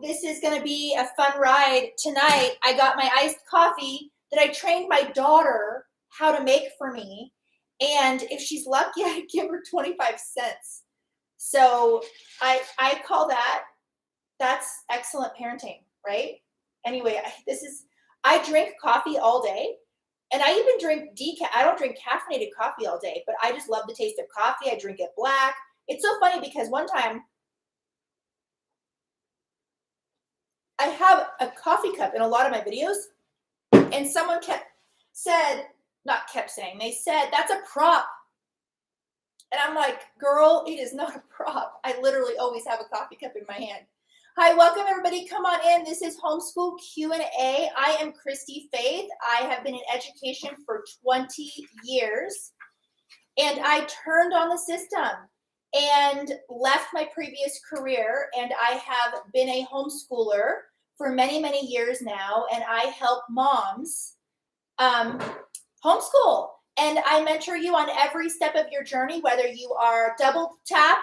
this is going to be a fun ride tonight. I got my iced coffee that I trained my daughter how to make for me. And if she's lucky, I give her 25 cents. So I call that's excellent parenting, right? Anyway, I drink coffee all day. And I even drink decaf. I don't drink caffeinated coffee all day, but I just love the taste of coffee. I drink it black. It's so funny because one time I have a coffee cup in a lot of my videos, and someone said, they said, that's a prop. And I'm like, girl, it is not a prop. I literally always have a coffee cup in my hand. Hi, welcome everybody. Come on in. This is Homeschool Q&A. I am Christy Faith. I have been in education for 20 years, and I turned on the system and left my previous career, and I have been a homeschooler for many, many years now, and I help moms homeschool. And I mentor you on every step of your journey, whether you are double tap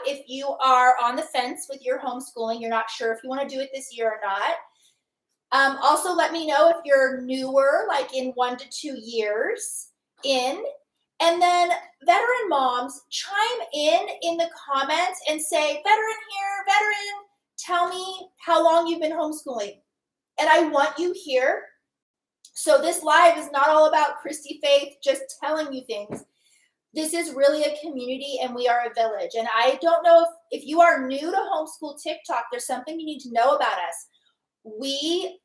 if you are on the fence with your homeschooling. You're not sure if you want to do it this year or not. Also, let me know if you're newer, like in 1 to 2 years in. And then veteran moms, chime in the comments and say, veteran here, veteran, tell me how long you've been homeschooling. And I want you here. So this live is not all about Christy Faith just telling you things. This is really a community, and we are a village. And I don't know if you are new to homeschool TikTok, there's something you need to know about us. We,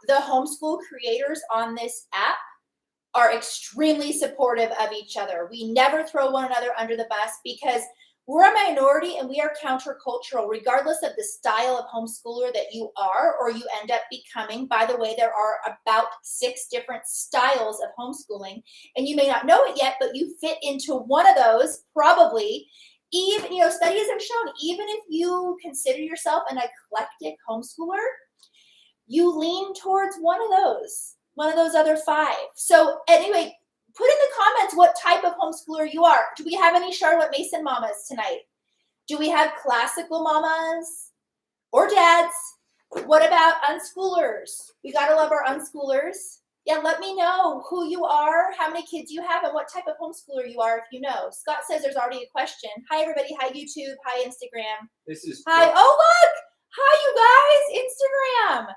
the homeschool creators on this app, are extremely supportive of each other. We never throw one another under the bus because we're a minority and we are countercultural, regardless of the style of homeschooler that you are or you end up becoming. By the way, there are about 6 different styles of homeschooling, and you may not know it yet, but you fit into one of those probably. Even, studies have shown, even if you consider yourself an eclectic homeschooler, you lean towards one of those other 5. So anyway, put in the comments what type of homeschooler you are. Do we have any Charlotte Mason mamas tonight? Do we have classical mamas or dads? What about unschoolers? We got to love our unschoolers. Yeah, let me know who you are, how many kids you have, and what type of homeschooler you are if you know. Scott says there's already a question. Hi, everybody. Hi, YouTube. Hi, Instagram. Hi. Oh, look. Hi, you guys. Instagram.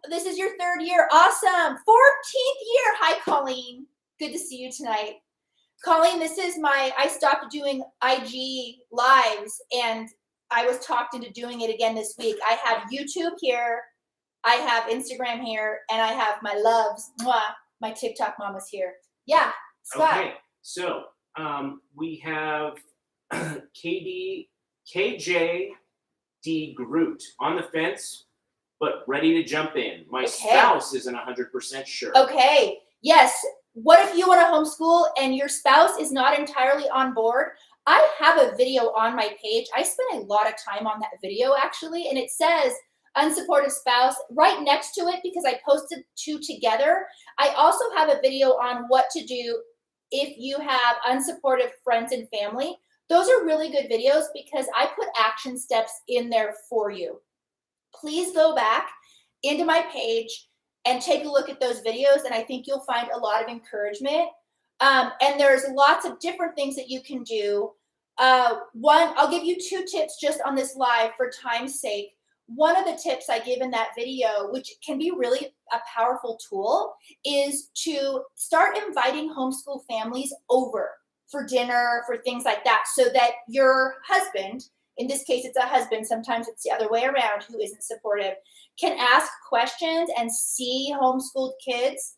This is your 3rd year. Awesome. 14th year. Hi, Colleen. Good to see you tonight. Colleen, I stopped doing IG lives, and I was talked into doing it again this week. I have YouTube here, I have Instagram here, and I have my loves, my TikTok mamas here. Yeah, Scott. Okay, so we have KJ D. Groot on the fence, but ready to jump in. My spouse isn't 100% sure. Okay, yes. What if you want to homeschool and your spouse is not entirely on board? I have a video on my page. I spent a lot of time on that video, actually, and it says unsupportive spouse right next to it because I posted 2 together. I also have a video on what to do if you have unsupportive friends and family. Those are really good videos because I put action steps in there for you. Please go back into my page and take a look at those videos, and I think you'll find a lot of encouragement. And there's lots of different things that you can do. I'll give you 2 tips just on this live for time's sake. One of the tips I give in that video, which can be really a powerful tool, is to start inviting homeschool families over for dinner, for things like that, so that your husband, in this case it's a husband, sometimes it's the other way around, who isn't supportive, can ask questions and see homeschooled kids.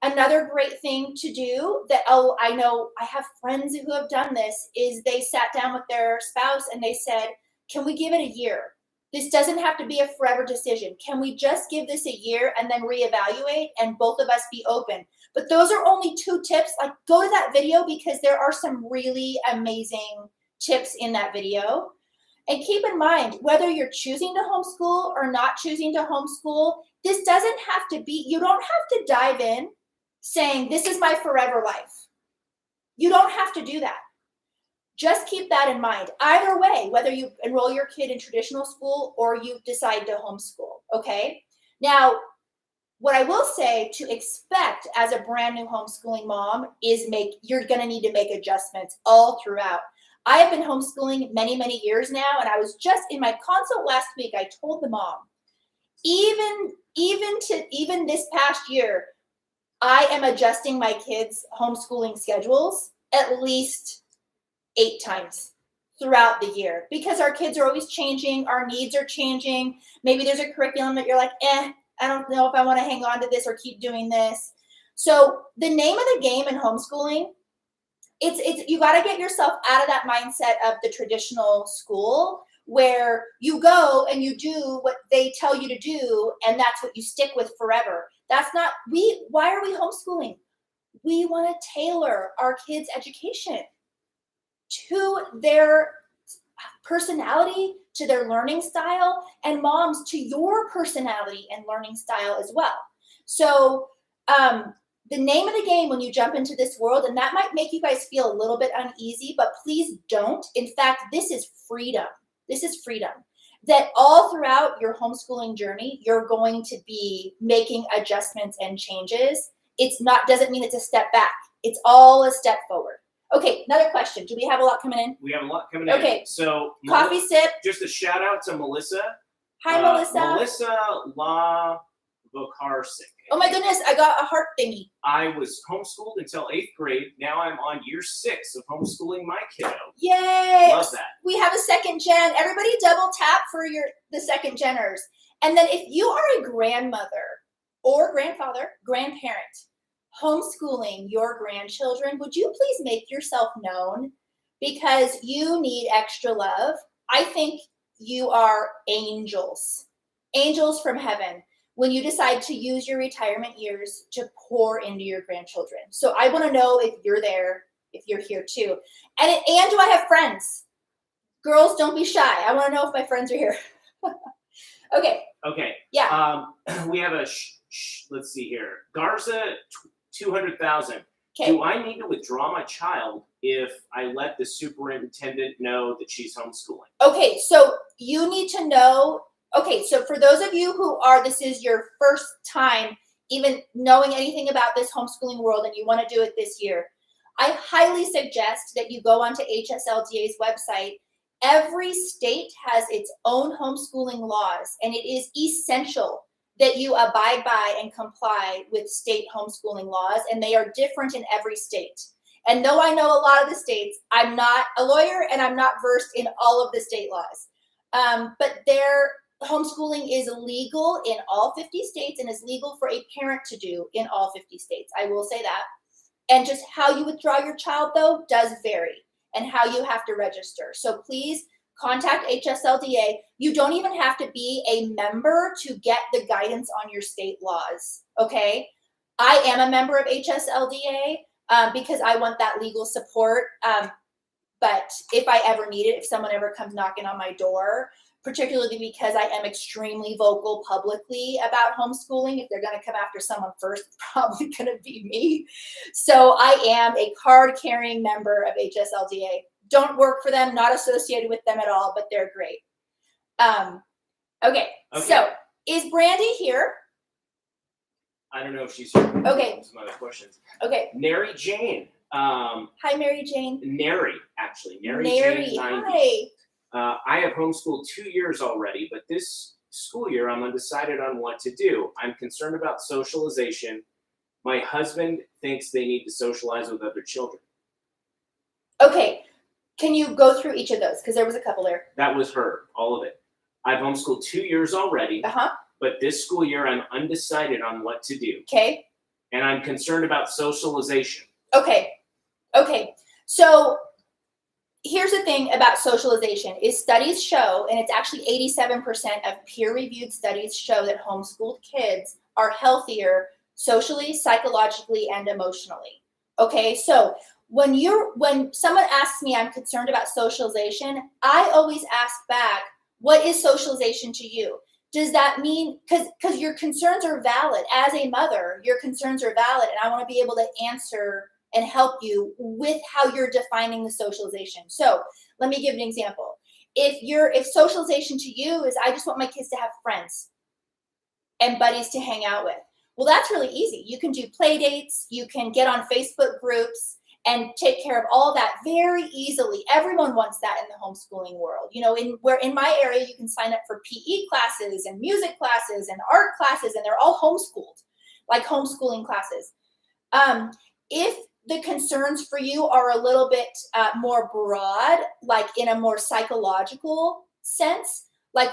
Another great thing to do that I know I have friends who have done this is they sat down with their spouse and they said, can we give it a year? This doesn't have to be a forever decision. Can we just give this a year and then reevaluate and both of us be open? But those are only 2 tips. Like, go to that video because there are some really amazing tips in that video. And keep in mind, whether you're choosing to homeschool or not choosing to homeschool, this doesn't have to be, you don't have to dive in saying, this is my forever life. You don't have to do that. Just keep that in mind. Either way, whether you enroll your kid in traditional school or you decide to homeschool, okay? Now, what I will say to expect as a brand new homeschooling mom is you're gonna need to make adjustments all throughout. I have been homeschooling many, many years now, and I was just in my consult last week, I told the mom, even this past year, I am adjusting my kids' homeschooling schedules at least 8 times throughout the year because our kids are always changing, our needs are changing. Maybe there's a curriculum that you're like, I don't know if I want to hang on to this or keep doing this. So the name of the game in homeschooling, it's you got to get yourself out of that mindset of the traditional school where you go and you do what they tell you to do and that's what you stick with forever. That's not why are we homeschooling? We want to tailor our kids' education to their personality, to their learning style, and moms to your personality and learning style as well. So the name of the game when you jump into this world, and that might make you guys feel a little bit uneasy, but please don't. In fact, this is freedom. This is freedom. That all throughout your homeschooling journey, you're going to be making adjustments and changes. Doesn't mean it's a step back. It's all a step forward. Okay, another question. Do we have a lot coming in? We have a lot coming in. Okay. So Coffee sip. Just a shout out to Melissa. Hi, Melissa. Melissa La Vokarsik. Oh my goodness, I got a heart thingy. I was homeschooled until 8th grade. Now I'm on year 6 of homeschooling my kiddo. Yay! Love that. We have a second gen. Everybody double tap for the second geners. And then if you are a grandmother or grandfather, grandparent, homeschooling your grandchildren, would you please make yourself known? Because you need extra love. I think you are angels from heaven when you decide to use your retirement years to pour into your grandchildren. So I want to know if you're there, if you're here too. And do I have friends? Girls, don't be shy. I want to know if my friends are here. Okay. Yeah. We have let's see here. Garza 200,000. Okay. Do I need to withdraw my child if I let the superintendent know that she's homeschooling? Okay, so you need to know. Okay, so for those of you this is your first time even knowing anything about this homeschooling world and you want to do it this year, I highly suggest that you go onto HSLDA's website. Every state has its own homeschooling laws, and it is essential that you abide by and comply with state homeschooling laws, and they are different in every state. And though I know a lot of the states, I'm not a lawyer and I'm not versed in all of the state laws. But their homeschooling is legal in all 50 states and is legal for a parent to do in all 50 states. I will say that. And just how you withdraw your child, though, does vary, and how you have to register. So please contact HSLDA. You don't even have to be a member to get the guidance on your state laws, okay? I am a member of HSLDA because I want that legal support. But if I ever need it, if someone ever comes knocking on my door, particularly because I am extremely vocal publicly about homeschooling, if they're going to come after someone first, it's probably going to be me. So I am a card-carrying member of HSLDA. Don't work for them, not associated with them at all, but they're great. Okay. So is Brandy here? I don't know if she's here. Okay. Some other questions. Okay. Mary Jane. Hi, Mary Jane. Nary, actually. Nary Jane, 90. Hi. I have homeschooled 2 years already, but this school year I'm undecided on what to do. I'm concerned about socialization. My husband thinks they need to socialize with other children. Okay. Can you go through each of those? Because there was a couple there. That was her, all of it. I've homeschooled 2 years already, but this school year I'm undecided on what to do. Okay. And I'm concerned about socialization. Okay. So here's the thing about socialization is studies show, and it's actually 87% of peer-reviewed studies show that homeschooled kids are healthier socially, psychologically, and emotionally. Okay, so when someone asks me, I'm concerned about socialization, I always ask back, what is socialization to you? Does that mean, because your concerns are valid. As a mother, your concerns are valid, and I want to be able to answer and help you with how you're defining the socialization. So let me give an example. If socialization to you is, I just want my kids to have friends and buddies to hang out with. Well, that's really easy. You can do play dates. You can get on Facebook groups and take care of all that very easily. Everyone wants that in the homeschooling world. You know, in my area, you can sign up for PE classes and music classes and art classes, and they're all homeschooled, like homeschooling classes. If the concerns for you are a little bit more broad, like in a more psychological sense, like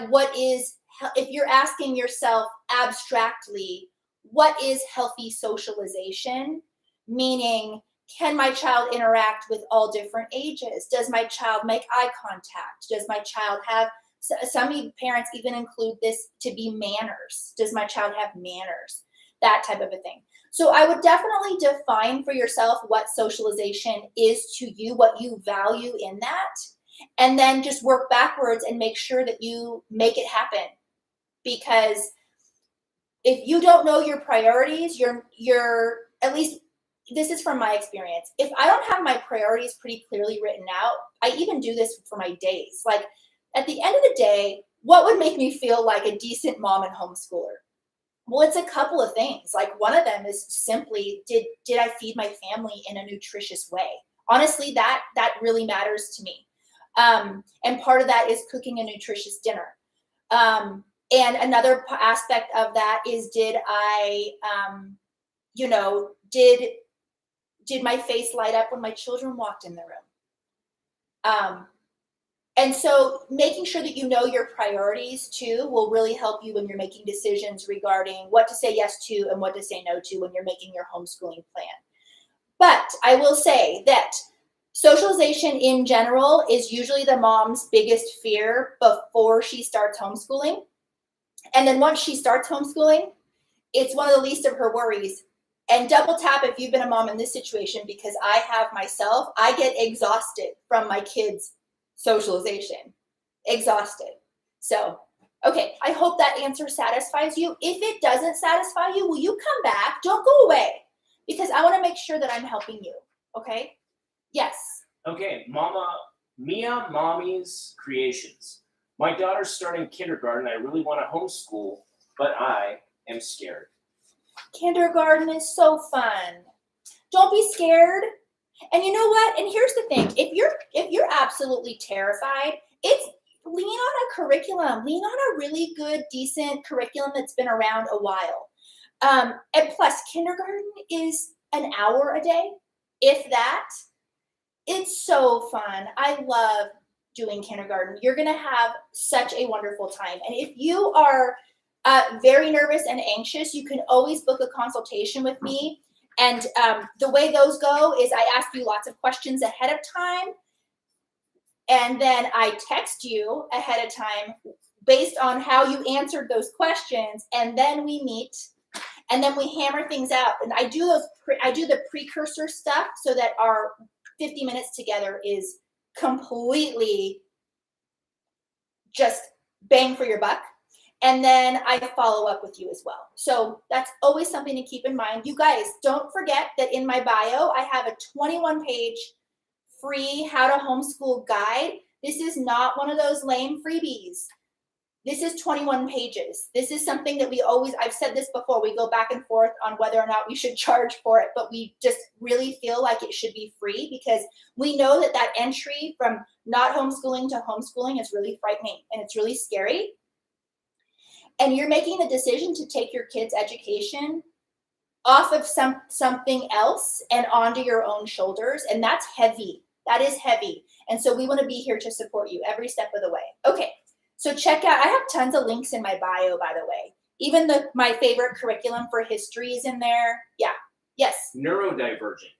if you're asking yourself abstractly, what is healthy socialization? Meaning, can my child interact with all different ages? Does my child make eye contact? Does my child have, some parents even include this to be manners. Does my child have manners? That type of a thing. So I would definitely define for yourself what socialization is to you, what you value in that, and then just work backwards and make sure that you make it happen. Because if you don't know your priorities, you're at least, this is from my experience. If I don't have my priorities pretty clearly written out, I even do this for my days. Like at the end of the day, what would make me feel like a decent mom and homeschooler? Well, it's a couple of things. Like one of them is simply, did I feed my family in a nutritious way? Honestly, that really matters to me. And part of that is cooking a nutritious dinner. And another aspect of that is, did I, did my face light up when my children walked in the room? And so making sure that you know your priorities too will really help you when you're making decisions regarding what to say yes to and what to say no to when you're making your homeschooling plan. But I will say that socialization in general is usually the mom's biggest fear before she starts homeschooling. And then once she starts homeschooling, it's one of the least of her worries. And double tap if you've been a mom in this situation, because I have myself. I get exhausted from my kids' socialization. Exhausted. So, okay, I hope that answer satisfies you. If it doesn't satisfy you, will you come back? Don't go away, because I want to make sure that I'm helping you. Okay? Yes. Okay, Mia Mommy's Creations. My daughter's starting kindergarten. I really want to homeschool, but I am scared. Kindergarten is so fun. Don't be scared. And you know what? And here's the thing. If you're absolutely terrified, lean on a curriculum. Lean on a really good, decent curriculum that's been around a while. And plus, kindergarten is an hour a day, if that. It's so fun. I love doing kindergarten. You're going to have such a wonderful time. And if you are very nervous and anxious, you can always book a consultation with me. And the way those go is I ask you lots of questions ahead of time. And then I text you ahead of time based on how you answered those questions. And then we meet and then we hammer things out. And I do the precursor stuff so that our 50 minutes together is completely just bang for your buck. And then I follow up with you as well. So that's always something to keep in mind. You guys, don't forget that in my bio, I have a 21-page free how to homeschool guide. This is not one of those lame freebies. This is 21 pages. This is something that I've said this before, we go back and forth on whether or not we should charge for it, but we just really feel like it should be free because we know that entry from not homeschooling to homeschooling is really frightening and it's really scary. And you're making the decision to take your kids' education off of something else and onto your own shoulders. And that's heavy. That is heavy. And so we want to be here to support you every step of the way. Okay. So check out, I have tons of links in my bio, by the way. Even my favorite curriculum for history is in there. Yeah. Yes. Neurodivergent.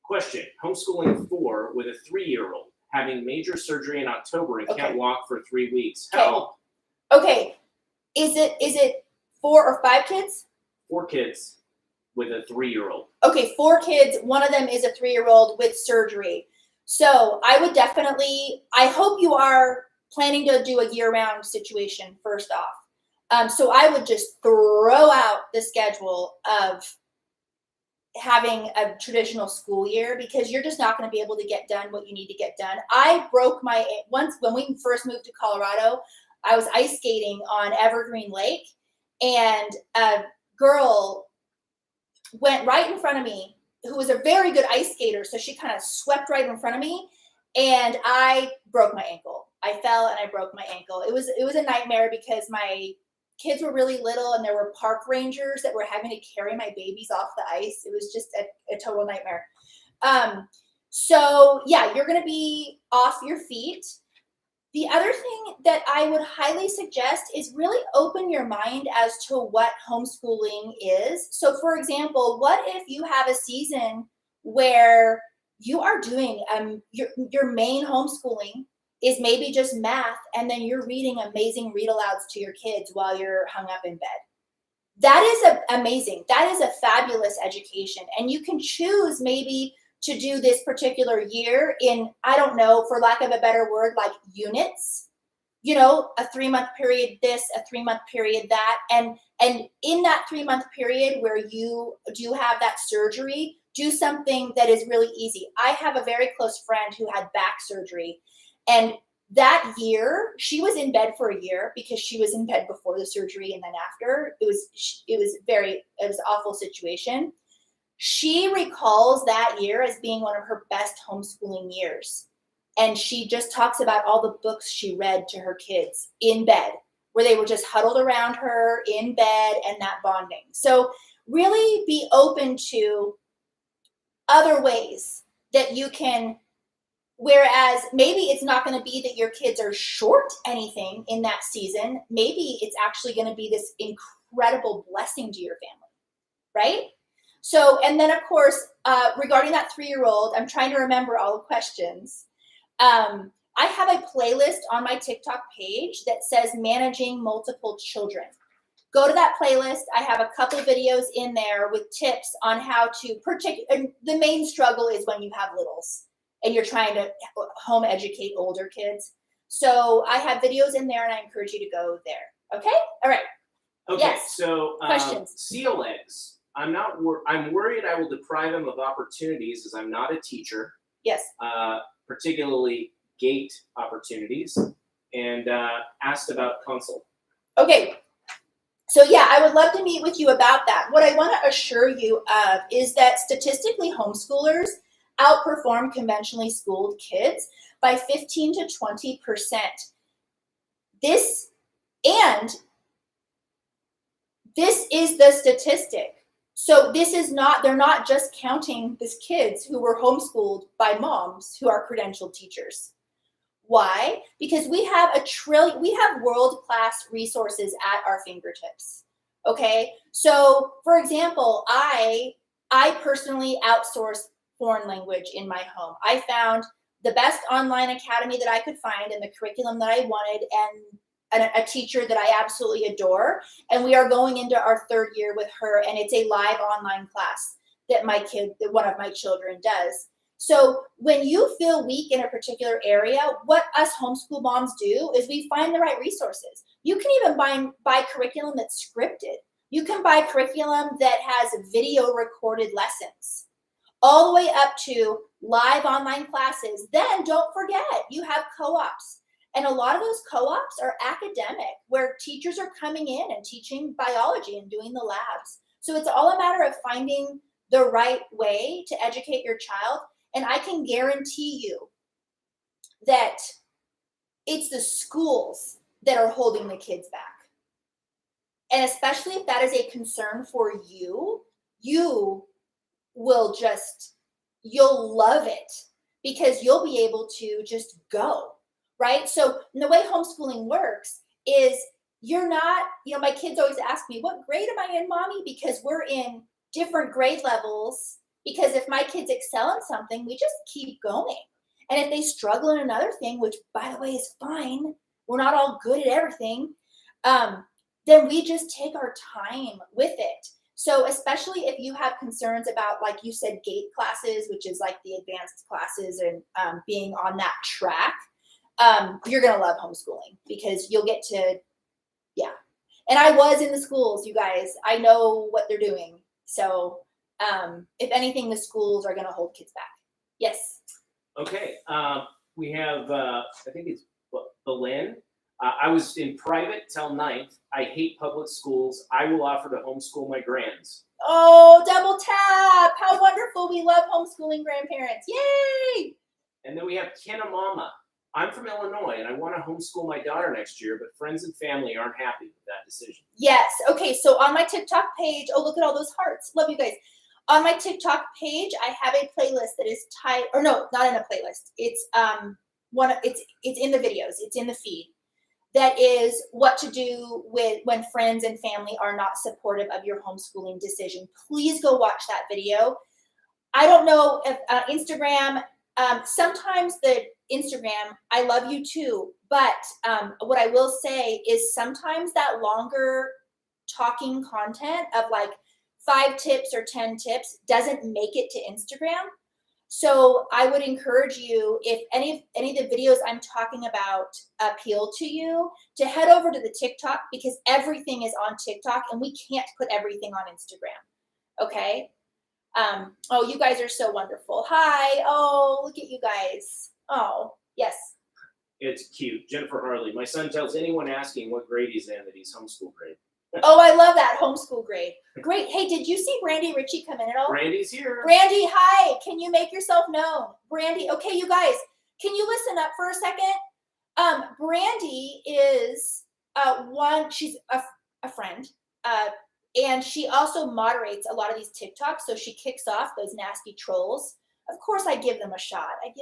Question. Homeschooling 4 with a 3-year-old having major surgery in October and can't walk for 3 weeks. Help. Okay. Is it 4 or 5 kids? 4 kids with a 3-year-old. Okay, 4 kids. One of them is a 3-year-old with surgery. So I would definitely, I hope you are planning to do a year-round situation first off. So I would just throw out the schedule of having a traditional school year, because you're just not going to be able to get done what you need to get done. I broke once when we first moved to Colorado, I was ice skating on Evergreen Lake, and a girl went right in front of me who was a very good ice skater. So she kind of swept right in front of me, and I broke my ankle. I fell and I broke my ankle. It was a nightmare because my kids were really little and there were park rangers that were having to carry my babies off the ice. It was just a total nightmare. So yeah, you're going to be off your feet. The other thing that I would highly suggest is really open your mind as to what homeschooling is. So for example, what if you have a season where you are doing your main homeschooling is maybe just math, and then you're reading amazing read alouds to your kids while you're hung up in bed. That is amazing. That is a fabulous education. And you can choose maybe to do this particular year in, I don't know, for lack of a better word, like units, a 3-month period this, a 3-month period that. And in that 3-month period where you do have that surgery, do something that is really easy. I have a very close friend who had back surgery. And that year, she was in bed for a year because she was in bed before the surgery and then after. It was an awful situation. She recalls that year as being one of her best homeschooling years. And she just talks about all the books she read to her kids in bed, where they were just huddled around her in bed and that bonding. So really be open to other ways that you can. Whereas maybe it's not going to be that your kids are short anything in that season. Maybe it's actually going to be this incredible blessing to your family, right? So, and then of course, regarding that 3-year-old, I'm trying to remember all the questions. I have a playlist on my TikTok page that says managing multiple children. Go to that playlist. I have a couple videos in there with tips on how to the main struggle is when you have littles and you're trying to home educate older kids. So I have videos in there and I encourage you to go there. Okay? All right. Okay, yes. So questions. Seal eggs. I'm worried I will deprive them of opportunities as I'm not a teacher. Yes. Particularly gate opportunities, and asked about consult. Okay. So yeah, I would love to meet with you about that. What I want to assure you of is that statistically homeschoolers outperform conventionally schooled kids by 15 to 20%. This is the statistic. So they're not just counting these kids who were homeschooled by moms who are credentialed teachers. Why? Because we have world-class resources at our fingertips. Okay? So for example, I personally outsource foreign language in my home. I found the best online academy that I could find and the curriculum that I wanted and a teacher that I absolutely adore. And we are going into our 3rd year with her, and it's a live online class that one of my children does. So when you feel weak in a particular area, what us homeschool moms do is we find the right resources. You can even buy curriculum that's scripted. You can buy curriculum that has video recorded lessons, all the way up to live online classes. Then don't forget, you have co-ops. And a lot of those co-ops are academic, where teachers are coming in and teaching biology and doing the labs. So it's all a matter of finding the right way to educate your child. And I can guarantee you that it's the schools that are holding the kids back. And especially if that is a concern for you, you'll love it, because you'll be able to just go. Right? So the way homeschooling works is you're not, my kids always ask me, what grade am I in, mommy? Because we're in different grade levels. Because if my kids excel in something, we just keep going. And if they struggle in another thing, which by the way is fine, we're not all good at everything, then we just take our time with it. So especially if you have concerns about, like you said, gate classes, which is like the advanced classes and being on that track, you're going to love homeschooling, because you'll get to, yeah. And I was in the schools, you guys. I know what they're doing. So if anything, the schools are going to hold kids back. Yes. Okay. We have, I think it's Belen. I was in private till 9th. I hate public schools. I will offer to homeschool my grands. Oh, double tap. How wonderful. We love homeschooling grandparents. Yay. And then we have Kinamama. I'm from Illinois and I want to homeschool my daughter next year, but friends and family aren't happy with that decision. Yes. Okay. So on my TikTok page, oh, look at all those hearts. Love you guys. On my TikTok page, I have a playlist that is tied, or no, not in a playlist. It's it's in the videos. It's in the feed. That is what to do with when friends and family are not supportive of your homeschooling decision. Please go watch that video. I don't know if Instagram, sometimes the Instagram, I love you too, but what I will say is sometimes that longer talking content of like 5 tips or 10 tips doesn't make it to Instagram. So I would encourage you, if any of the videos I'm talking about appeal to you, to head over to the TikTok, because everything is on TikTok and we can't put everything on Instagram. Okay. Oh, you guys are so wonderful. Hi. Oh, look at you guys. Oh, yes. It's cute. Jennifer Harley. My son tells anyone asking what grade he's in that he's homeschool grade. Oh, I love that homeschool grade. Great. Hey, did you see Brandy Ritchie come in at all? Brandy's here. Brandy, hi. Can you make yourself known? Brandy, okay, you guys, can you listen up for a second? Brandy is she's a friend, and she also moderates a lot of these TikToks, so she kicks off those nasty trolls. Of course, I give them a shot. I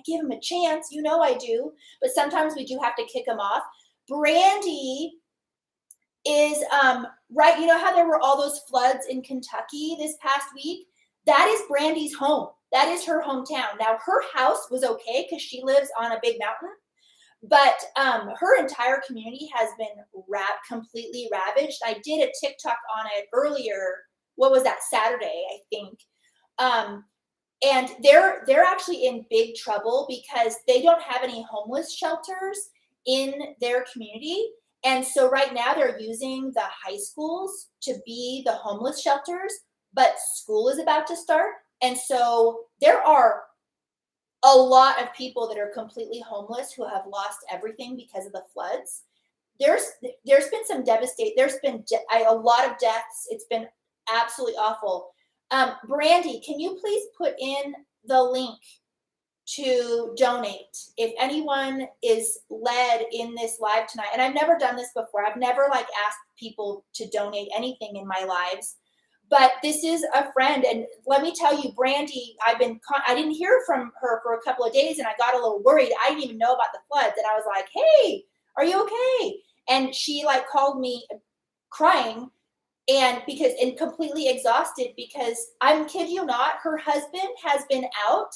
give them a chance. You know I do. But sometimes we do have to kick them off. Brandy is right. You know how there were all those floods in Kentucky this past week? That is Brandy's home. That is her hometown. Now her house was okay because she lives on a big mountain, but her entire community has been completely ravaged. I did a TikTok on it earlier. What was that, Saturday, I think. And they're actually in big trouble because they don't have any homeless shelters in their community. And so right now they're using the high schools to be the homeless shelters, but school is about to start. And so there are a lot of people that are completely homeless who have lost everything because of the floods. There's been some there's been a lot of deaths. It's been absolutely awful. Brandy, can you please put in the link to donate if anyone is led in this live tonight? And I've never done this before. I've never asked people to donate anything in my lives, but this is a friend. And let me tell you, Brandy, I didn't hear from her for a couple of days and I got a little worried. I didn't even know about the floods. And I was like, hey, are you okay? And she called me crying and completely exhausted because I'm kid you not, her husband has been out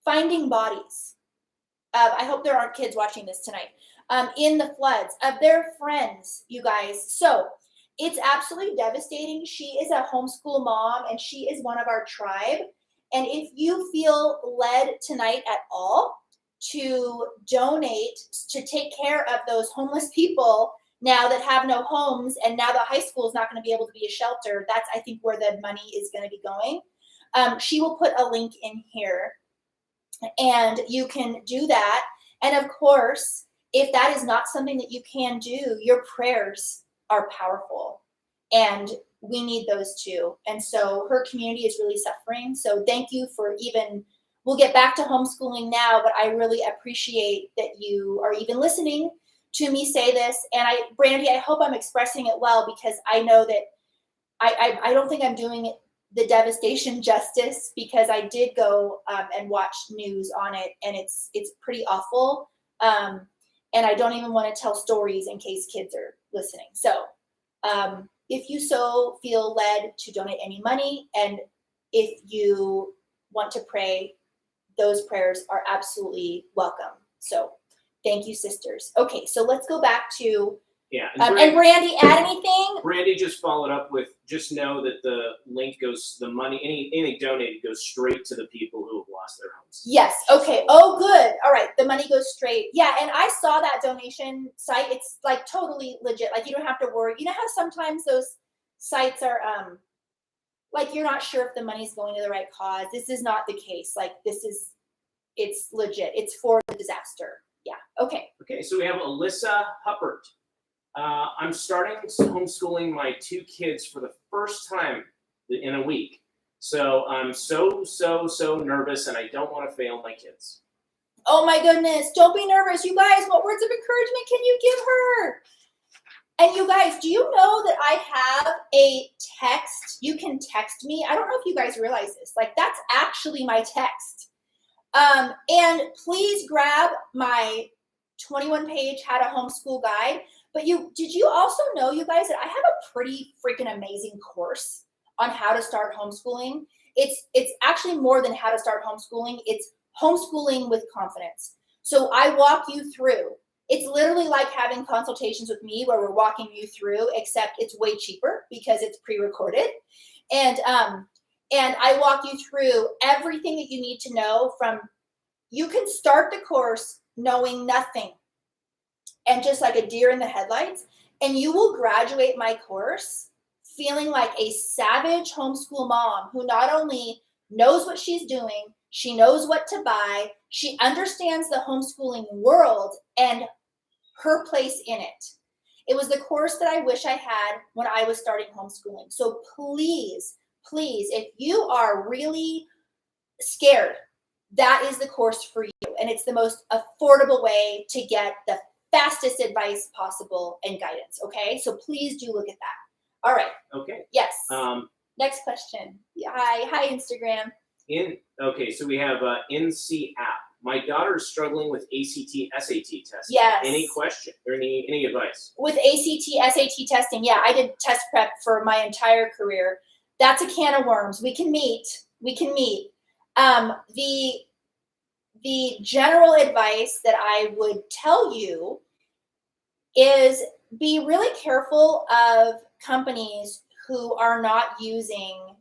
finding bodies. I hope there aren't kids watching this tonight. In the floods of their friends, you guys. So it's absolutely devastating. She is a homeschool mom and she is one of our tribe. And if you feel led tonight at all to donate to take care of those homeless people now that have no homes, and now the high school is not going to be able to be a shelter, that's I think where the money is going to be going. She will put a link in here. And you can do that. And of course, if that is not something that you can do, your prayers are powerful. And we need those too. And so her community is really suffering. So thank you for we'll get back to homeschooling now, but I really appreciate that you are even listening to me say this. And Brandy, I hope I'm expressing it well, because I know that I don't think I'm doing it the devastation justice, because I did go and watch news on it, and it's pretty awful. And I don't even want to tell stories in case kids are listening. So if you so feel led to donate any money, and if you want to pray, those prayers are absolutely welcome. So thank you, sisters. Okay, so let's go back to and Brandy, add anything? Brandy just followed up with, just know that the link goes, the money, anything donated goes straight to the people who have lost their homes. Yes. Okay. Oh, good. All right. The money goes straight. Yeah. And I saw that donation site. It's totally legit. You don't have to worry. You know how sometimes those sites are, like you're not sure if the money's going to the right cause. This is not the case. Like it's legit. It's for the disaster. Yeah. Okay. Okay, so we have Alyssa Huppert. I'm starting homeschooling my 2 kids for the first time in a week. So I'm so nervous, and I don't want to fail my kids. Oh my goodness. Don't be nervous. You guys, what words of encouragement can you give her? And you guys, do you know that I have a text? You can text me. I don't know if you guys realize this. Like, that's actually my text. And please grab my 21-page How to Homeschool guide. But did you also know, you guys, that I have a pretty freaking amazing course on how to start homeschooling? It's actually more than how to start homeschooling. It's homeschooling with confidence. So I walk you through. It's literally like having consultations with me where we're walking you through, except it's way cheaper because it's pre-recorded. And I walk you through everything that you need to know from, you can start the course knowing nothing and just like a deer in the headlights, and you will graduate my course feeling like a savage homeschool mom who not only knows what she's doing, she knows what to buy, she understands the homeschooling world and her place in it. It was the course that I wish I had when I was starting homeschooling. So please, if you are really scared, that is the course for you. And it's the most affordable way to get the fastest advice possible and guidance. Okay. So please do look at that. All right. Okay. Yes. Next question. Hi, Instagram. Okay, so we have NC app. My daughter is struggling with ACT, SAT testing. Yes. Any question or any advice? With ACT, SAT testing, yeah, I did test prep for my entire career. That's a can of worms. We can meet. The general advice that I would tell you is be really careful of companies who are not using,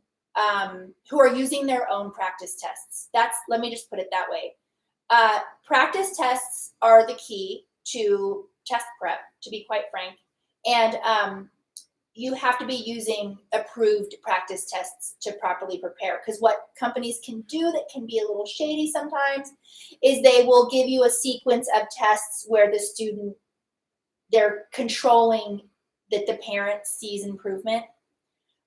who are using their own practice tests. Let me just put it that way. Practice tests are the key to test prep, to be quite frank. And you have to be using approved practice tests to properly prepare. Because what companies can do that can be a little shady sometimes is they will give you a sequence of tests where the student, they're controlling that the parent sees improvement.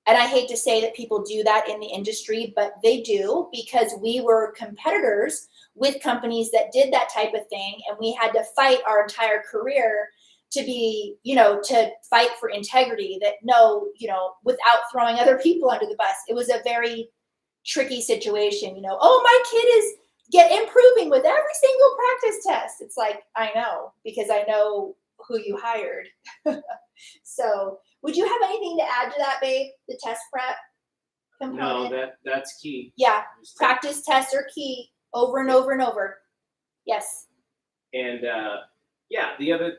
And I hate to say that people do that in the industry, but they do, because we were competitors with companies that did that type of thing. And we had to fight our entire career to be, to fight for integrity, that without throwing other people under the bus. It was a very tricky situation, oh, my kid is improving with every single practice test. It's like, I know, because I know who you hired. So would you have anything to add to that, babe? The test prep component? No, that's key. Yeah, practice tests are key over and over and over. Yes. And the other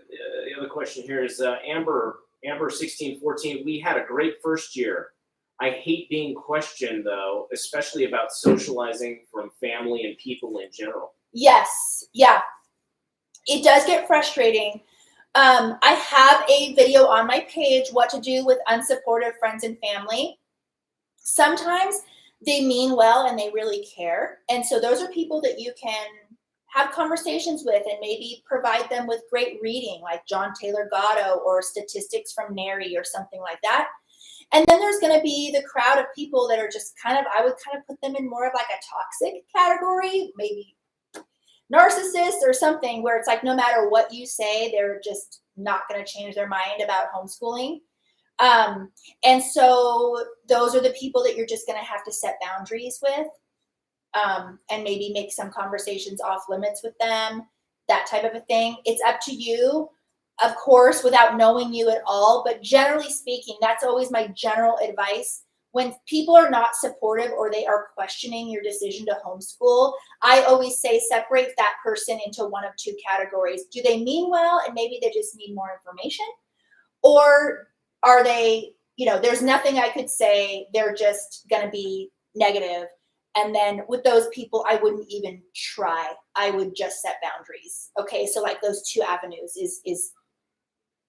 question here is Amber 1614. We had a great first year. I hate being questioned though, especially about socializing from family and people in general. Yes, yeah, it does get frustrating. I have a video on my page, what to do with unsupportive friends and family. Sometimes they mean well and they really care. And so those are people that you can have conversations with and maybe provide them with great reading like John Taylor Gatto or statistics from NARI or something like that. And then there's going to be the crowd of people that are just I would kind of put them in more of like a toxic category, maybe narcissists or something, where it's like no matter what you say, they're just not going to change their mind about homeschooling. And so those are the people that you're just going to have to set boundaries with, and maybe make some conversations off limits with them, that type of a thing. It's up to you, of course, without knowing you at all. But generally speaking, that's always my general advice. When people are not supportive or they are questioning your decision to homeschool, I always say separate that person into one of two categories. Do they mean well and maybe they just need more information? Or are they, there's nothing I could say, they're just going to be negative. And then with those people, I wouldn't even try. I would just set boundaries. Okay, so like those two avenues is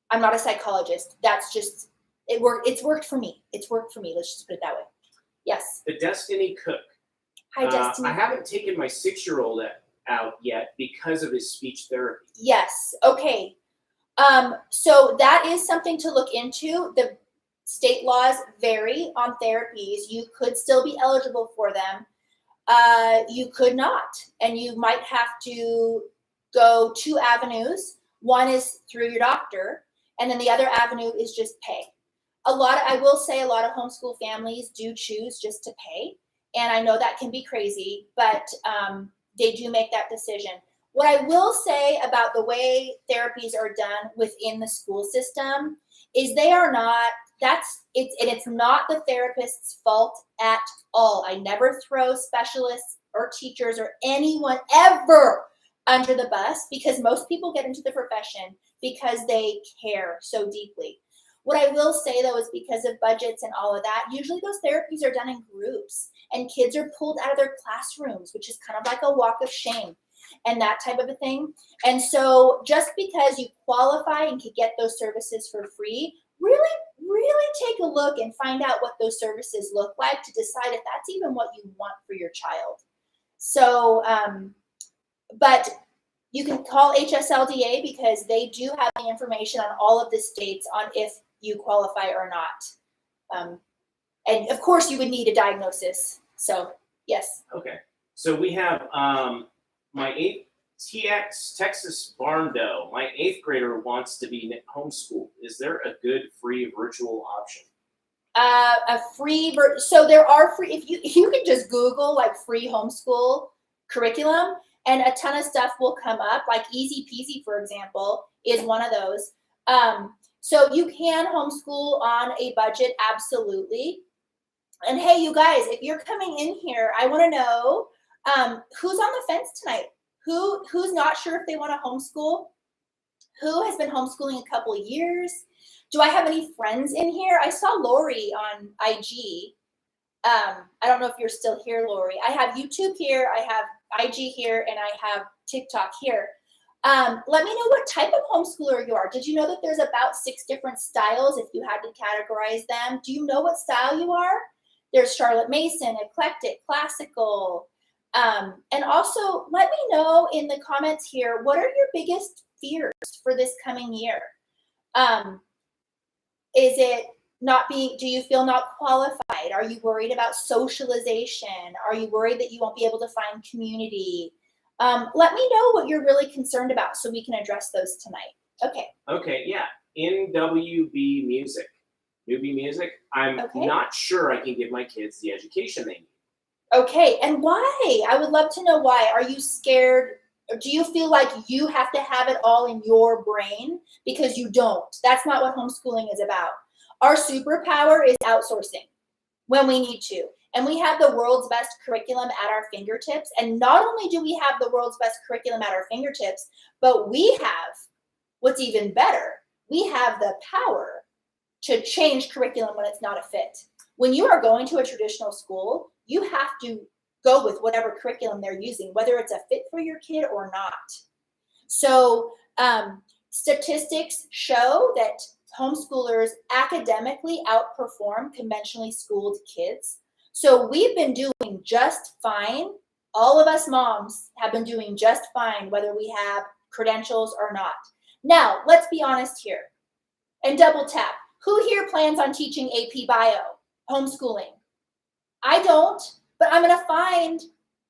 I'm not a psychologist. That's just, it's worked for me. Let's just put it that way. Yes. The Destiny Cook. Hi, Destiny. I haven't taken my 6-year-old out yet because of his speech therapy. Yes. Okay. So that is something to look into. The state laws vary on therapies. You could still be eligible for them. You could not, and you might have to go 2 avenues. One is through your doctor, and then the other avenue is just pay. I will say a lot of homeschool families do choose just to pay, and I know that can be crazy, but they do make that decision. What I will say about the way therapies are done within the school system is they are not, it's not the therapist's fault at all. I never throw specialists or teachers or anyone ever under the bus, because most people get into the profession because they care so deeply. What I will say though is because of budgets and all of that, usually those therapies are done in groups and kids are pulled out of their classrooms, which is kind of like a walk of shame and that type of a thing. And so just because you qualify and could get those services for free, really take a look and find out what those services look like to decide if that's even what you want for your child. So, but you can call HSLDA because they do have the information on all of the states on if you qualify or not. And of course you would need a diagnosis. So yes. Okay. So we have my Texas barn dough. My 8th grader wants to be homeschooled. Is there a good free virtual option? So there are free, if you can just Google like free homeschool curriculum and a ton of stuff will come up, like Easy Peasy, for example, is one of those. So you can homeschool on a budget, absolutely. And hey, you guys, if you're coming in here, I want to know who's on the fence tonight. Who's not sure if they want to homeschool? Who has been homeschooling a couple of years? Do I have any friends in here? I saw Lori on IG. I don't know if you're still here, Lori. I have YouTube here, I have IG here, and I have TikTok here. Let me know what type of homeschooler you are. Did you know that there's about 6 different styles if you had to categorize them? Do you know what style you are? There's Charlotte Mason, eclectic, classical. And also let me know in the comments here, what are your biggest fears for this coming year? Is it do you feel not qualified? Are you worried about socialization? Are you worried that you won't be able to find community? Let me know what you're really concerned about so we can address those tonight. Okay. Okay, yeah. NWB Music. Newbie Music. I'm not sure I can give my kids the education they need. Okay, and why? I would love to know why. Are you scared? Or do you feel like you have to have it all in your brain? Because you don't. That's not what homeschooling is about. Our superpower is outsourcing when we need to. And we have the world's best curriculum at our fingertips. And not only do we have the world's best curriculum at our fingertips, but we have what's even better. We have the power to change curriculum when it's not a fit. When you are going to a traditional school, you have to go with whatever curriculum they're using, whether it's a fit for your kid or not. So statistics show that homeschoolers academically outperform conventionally schooled kids. So we've been doing just fine. All of us moms have been doing just fine, whether we have credentials or not. Now, let's be honest here and double tap. Who here plans on teaching AP Bio, homeschooling? I don't, but I'm going to find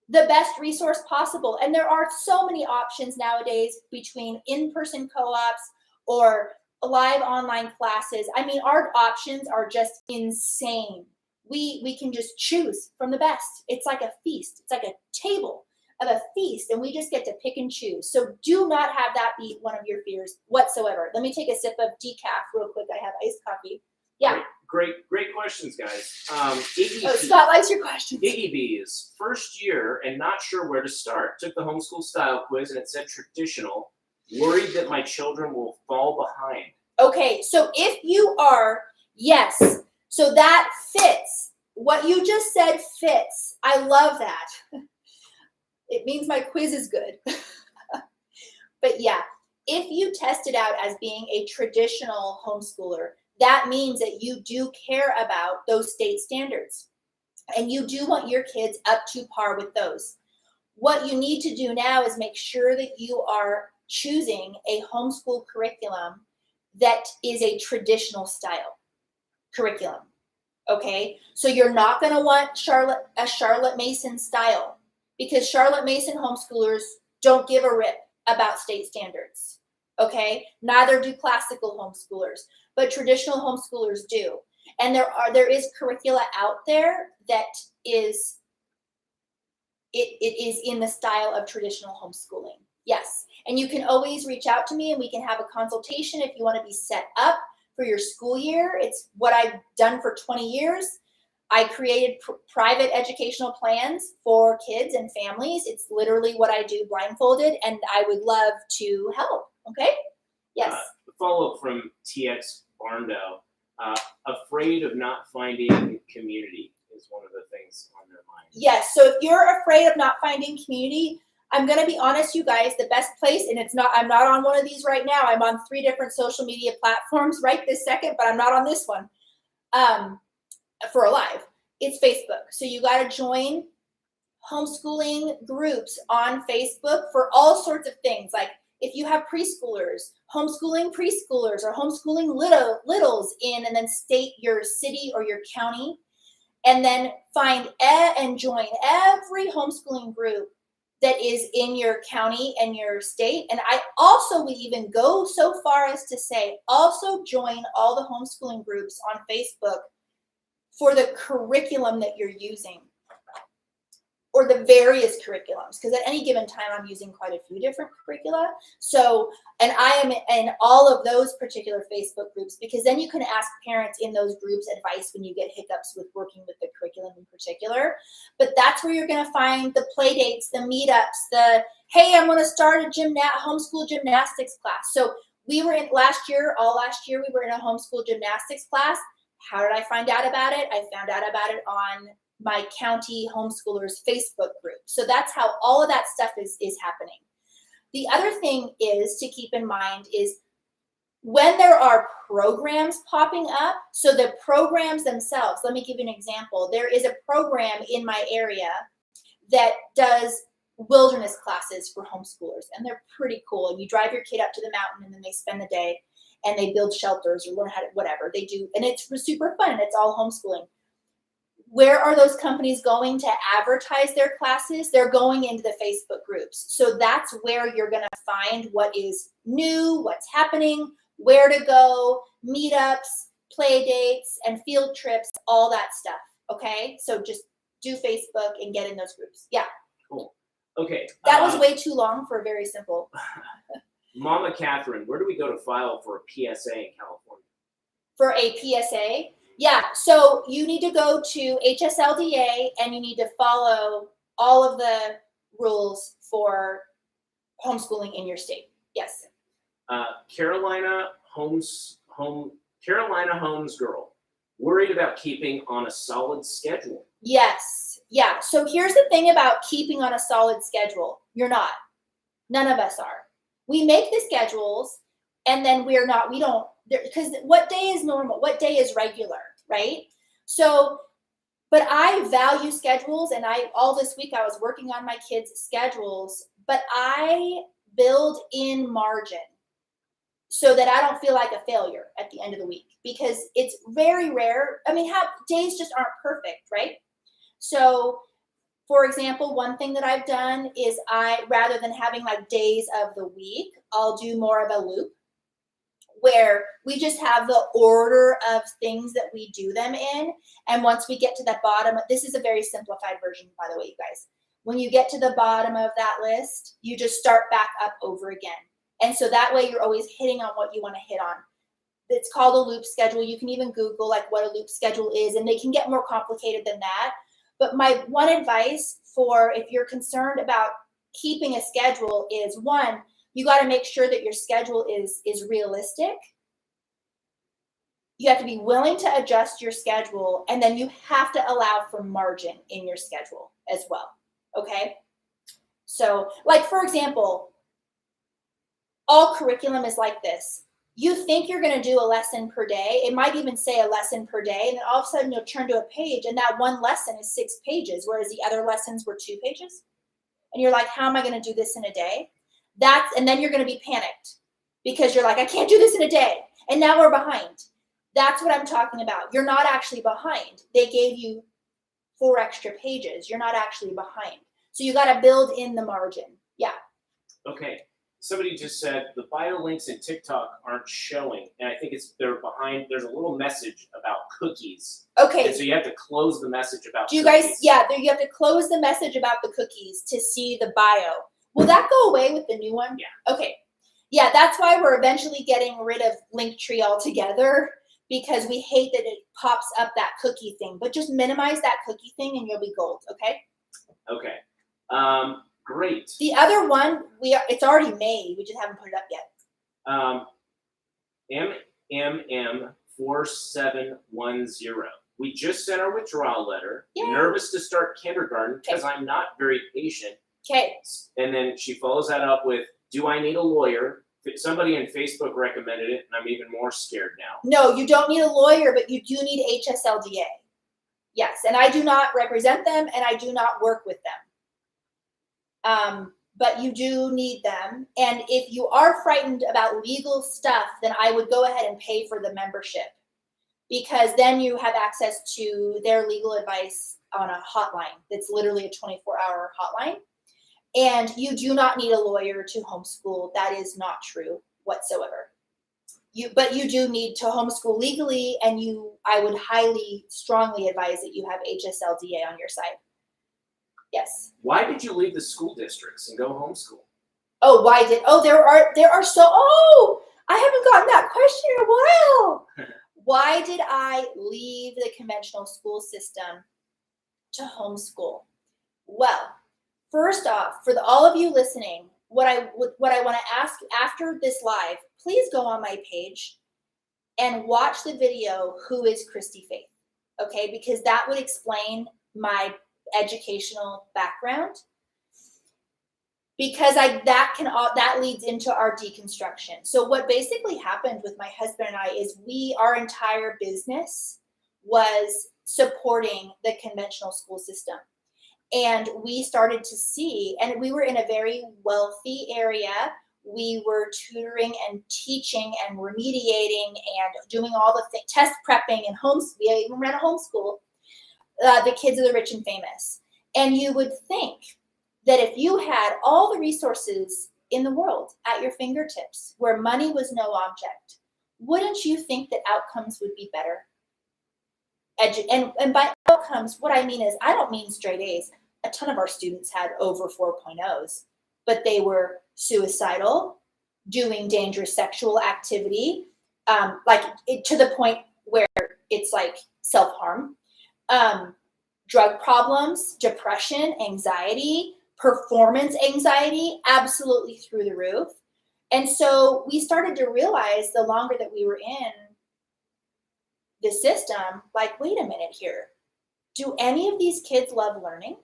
the best resource possible. And there are so many options nowadays between in-person co-ops or live online classes. I mean, our options are just insane. We can just choose from the best. It's like a feast. It's like a table of a feast, and we just get to pick and choose. So do not have that be one of your fears whatsoever. Let me take a sip of decaf real quick. I have iced coffee. Yeah. Great questions, guys. Scott likes your questions. Iggy B is first year and not sure where to start. Took the homeschool style quiz and it said traditional. Worried that my children will fall behind. Okay, so if you are, yes, so that fits. What you just said fits. I love that. It means my quiz is good. But yeah, if you test it out as being a traditional homeschooler, that means that you do care about those state standards. And you do want your kids up to par with those. What you need to do now is make sure that you are choosing a homeschool curriculum that is a traditional style curriculum. Okay, so you're not going to want a Charlotte Mason style, because Charlotte Mason homeschoolers don't give a rip about state standards. Okay, neither do classical homeschoolers, but traditional homeschoolers do. And there is curricula out there that is it is in the style of traditional homeschooling. Yes, and you can always reach out to me and we can have a consultation if you want to be set up for your school year. It's what I've done for 20 years. I created private educational plans for kids and families. It's literally what I do blindfolded, and I would love to help. Okay? Yes. Follow up from TX Barndo. Afraid of not finding community is one of the things on their mind. Yes. So if you're afraid of not finding community, I'm going to be honest, you guys, the best place, and I'm not on one of these right now. I'm on 3 different social media platforms right this second, but I'm not on this one for a live. It's Facebook. So you got to join homeschooling groups on Facebook for all sorts of things. Like if you have preschoolers, homeschooling preschoolers, or homeschooling littles in, and then state your city or your county, and then find and join every homeschooling group that is in your county and your state. And I also would even go so far as to say, also join all the homeschooling groups on Facebook for the curriculum that you're using, or the various curriculums, because at any given time I'm using quite a few different curricula. So, and I am in all of those particular Facebook groups, because then you can ask parents in those groups advice when you get hiccups with working with the curriculum in particular. But that's where you're going to find the play dates, the meetups, the, hey, I'm going to start a homeschool gymnastics class. So we were in all last year, we were in a homeschool gymnastics class. How did I find out about it? I found out about it on my county homeschoolers Facebook group. So that's how all of that stuff is happening. The other thing is to keep in mind is when there are programs popping up, so the programs themselves, let me give you an example. There is a program in my area that does wilderness classes for homeschoolers, and they're pretty cool. And you drive your kid up to the mountain, and then they spend the day and they build shelters or learn how to, whatever they do. And it's super fun. It's all homeschooling. Where are those companies going to advertise their classes? They're going into the Facebook groups. So that's where you're going to find what is new, what's happening, where to go, meetups, play dates, and field trips, all that stuff. Okay? So just do Facebook and get in those groups. Yeah. Cool. Okay. That was way too long for a very simple. Mama Catherine, where do we go to file for a PSA in California? For a PSA? Yeah, so you need to go to HSLDA and you need to follow all of the rules for homeschooling in your state. Yes. Carolina Homes girl, worried about keeping on a solid schedule. Yes. Yeah. So here's the thing about keeping on a solid schedule. You're not. None of us are. We make the schedules and then we don't, because what day is normal? What day is regular, right? So, but I value schedules, and all this week I was working on my kids' schedules, but I build in margin so that I don't feel like a failure at the end of the week, because it's very rare. I mean, days just aren't perfect, right? So, for example, one thing that I've done is rather than having like days of the week, I'll do more of a loop where we just have the order of things that we do them in. And once we get to the bottom, this is a very simplified version, by the way, you guys. When you get to the bottom of that list, you just start back up over again. And so that way you're always hitting on what you want to hit on. It's called a loop schedule. You can even Google like what a loop schedule is, and they can get more complicated than that. But my one advice for if you're concerned about keeping a schedule is, one, you got to make sure that your schedule is realistic. You have to be willing to adjust your schedule, and then you have to allow for margin in your schedule as well. Okay? So, like for example, all curriculum is like this. You think you're going to do a lesson per day. It might even say a lesson per day. And then all of a sudden you'll turn to a page and that one lesson is 6 pages, whereas the other lessons were 2 pages. And you're like, how am I going to do this in a day? And then you're going to be panicked because you're like, I can't do this in a day. And now we're behind. That's what I'm talking about. You're not actually behind. They gave you 4 extra pages. You're not actually behind. So you got to build in the margin. Yeah. Okay. Somebody just said the bio links in TikTok aren't showing, and I think they're behind. There's a little message about cookies. Okay. And so you have to close the message about Do you cookies. guys, yeah, you have to close the message about the cookies to see the bio. Will that go away with the new one? Yeah. Okay. Yeah, that's why we're eventually getting rid of Linktree altogether, because we hate that it pops up that cookie thing. But just minimize that cookie thing and you'll be gold, okay? Okay. Great. The other one, it's already made. We just haven't put it up yet. MMM4710. We just sent our withdrawal letter. Yay. Nervous to start kindergarten because I'm not very patient. Okay. And then she follows that up with, do I need a lawyer? Somebody in Facebook recommended it, and I'm even more scared now. No, you don't need a lawyer, but you do need HSLDA. Yes, and I do not represent them, and I do not work with them. But you do need them. And if you are frightened about legal stuff, then I would go ahead and pay for the membership, because then you have access to their legal advice on a hotline that's literally a 24-hour hotline. And you do not need a lawyer to homeschool. That is not true whatsoever. But you do need to homeschool legally, and I would highly, strongly advise that you have HSLDA on your side. Yes. Why did you leave the school districts and go homeschool? There are I haven't gotten that question in a while. Why did I leave the conventional school system to homeschool? Well, first off, for all of you listening, what I want to ask after this live, please go on my page and watch the video, Who is Christy Faith? Okay, because that would explain my educational background, because that leads into our deconstruction. So what basically happened with my husband and I is our entire business was supporting the conventional school system. And we started to see, and we were in a very wealthy area. We were tutoring and teaching and remediating and doing all the test prepping and we even ran a homeschool. The kids of the rich and famous. And you would think that if you had all the resources in the world at your fingertips, where money was no object, wouldn't you think that outcomes would be better? And by outcomes, what I mean is, I don't mean straight A's. A ton of our students had over 4.0s, but they were suicidal, doing dangerous sexual activity, to the point where it's like self-harm. Drug problems, depression, anxiety, performance anxiety, absolutely through the roof. And so we started to realize, the longer that we were in the system, like, wait a minute here. Do any of these kids love learning?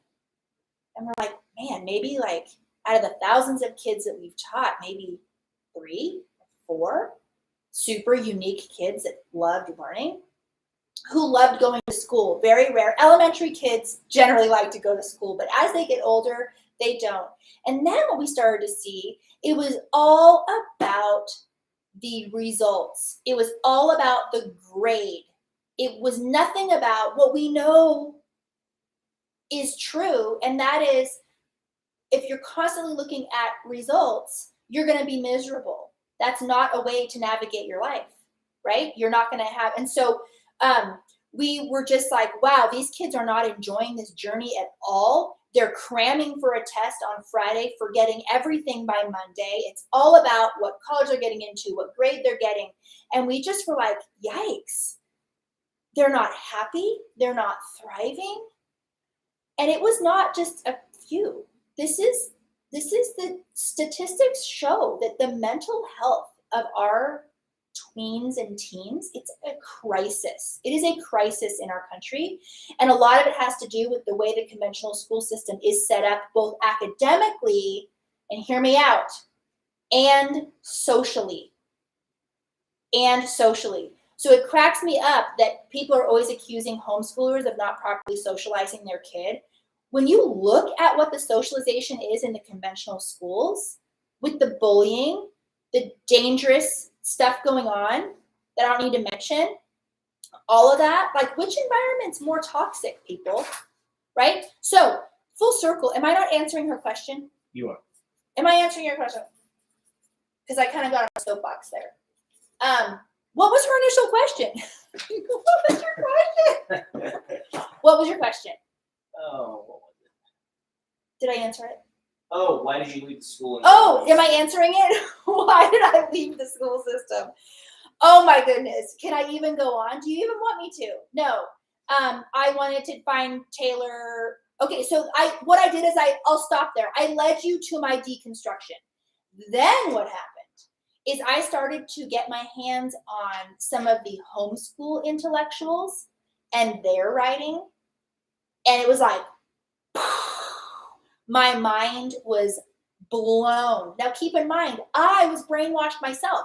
And we're like, man, maybe like out of the thousands of kids that we've taught, maybe 3 or 4 super unique kids that loved learning, who loved going to school. Very rare. Elementary kids generally like to go to school, but as they get older, they don't. And then what we started to see, it was all about the results. It was all about the grade. It was nothing about what we know is true, and that is, if you're constantly looking at results, you're going to be miserable. That's not a way to navigate your life, right? You're not going to have, and so we were just like, wow, these kids are not enjoying this journey at all. They're cramming for a test on Friday, forgetting everything by Monday. It's all about what college they're getting into, what grade they're getting. And we just were like, yikes. They're not happy. They're not thriving. And it was not just a few. This is the statistics show that the mental health of our tweens and teens, it's a crisis. It is a crisis in our country. And a lot of it has to do with the way the conventional school system is set up, both academically, and hear me out, and socially. and socially. So it cracks me up that people are always accusing homeschoolers of not properly socializing their kid. When you look at what the socialization is in the conventional schools, with the bullying, the dangerous stuff going on that I don't need to mention, all of that, like which environment's more toxic, people, right? So full circle, am I not answering her question? You are. Am I answering your question? Because I kind of got on a soapbox there. What was her initial question? What was your question? What was your question? Oh, what was it? Did I answer it? Oh, why did you leave the school? Oh, am I answering it? Why did I leave the school system? Oh my goodness. Can I even go on? Do you even want me to? No. I wanted to find Taylor. Okay, so what I did is I'll stop there. I led you to my deconstruction. Then what happened is I started to get my hands on some of the homeschool intellectuals and their writing. And it was like, my mind was blown. Now keep in mind, I was brainwashed myself.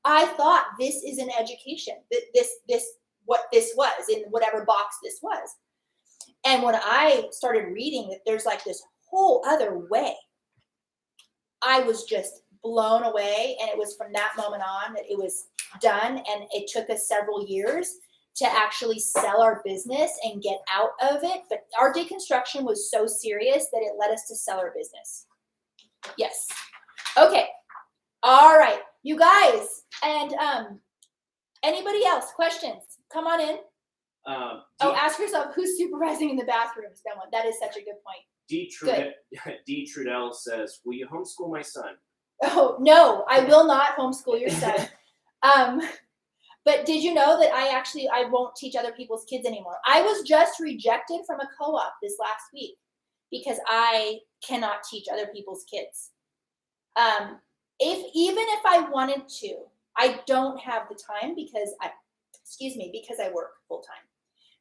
I thought this is an education. This what this was in whatever box this was. And when I started reading that there's like this whole other way, I was just blown away. And it was from that moment on that it was done. And it took us several years to actually sell our business and get out of it. But our deconstruction was so serious that it led us to sell our business. Yes. Okay. All right. You guys. And anybody else? Questions? Come on in. Ask yourself who's supervising in the bathrooms. That is such a good point. D. Trudell says, will you homeschool my son? Oh, no, I will not homeschool your son. But did you know that I won't teach other people's kids anymore? I was just rejected from a co-op this last week because I cannot teach other people's kids. Even if I wanted to, I don't have the time because I work full time.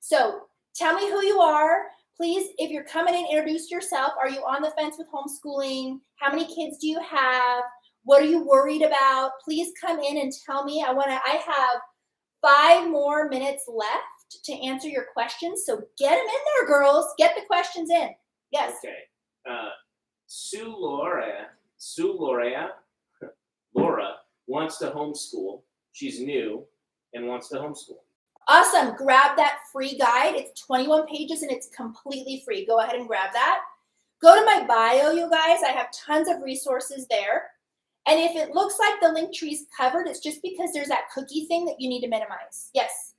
So tell me who you are. Please, if you're coming in, introduce yourself. Are you on the fence with homeschooling? How many kids do you have? What are you worried about? Please come in and tell me. I have 5 more minutes left to answer your questions. So get them in there, girls. Get the questions in. Yes. Okay. Laura wants to homeschool. She's new and wants to homeschool. Awesome. Grab that free guide. It's 21 pages and it's completely free. Go ahead and grab that. Go to my bio, you guys. I have tons of resources there. And if it looks like the link tree's covered, it's just because there's that cookie thing that you need to minimize. Yes.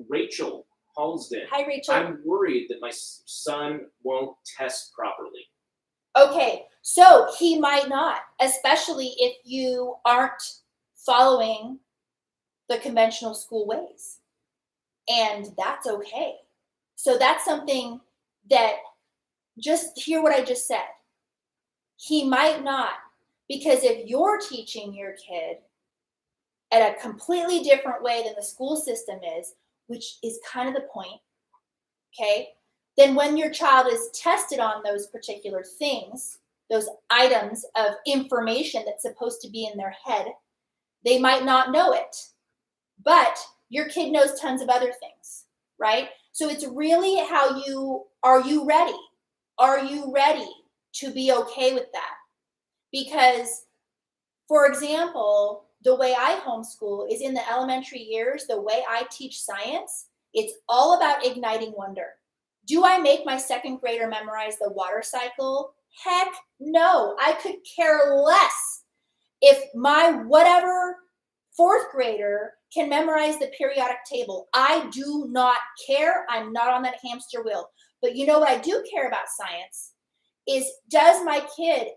Rachel Halsden. Hi, Rachel. I'm worried that my son won't test properly. Okay, so he might not, especially if you aren't following the conventional school ways. And that's okay. So that's something that, just hear what I just said. He might not, because if you're teaching your kid at a completely different way than the school system is, which is kind of the point, okay, then when your child is tested on those particular things, those items of information that's supposed to be in their head, they might not know it. But your kid knows tons of other things, right? So it's really are you ready? Are you ready to be okay with that? Because, for example, the way I homeschool is in the elementary years, the way I teach science, it's all about igniting wonder. Do I make my second grader memorize the water cycle? Heck no. I could care less if my whatever 4th grader can memorize the periodic table. I do not care. I'm not on that hamster wheel. But you know what I do care about science is, does my kid,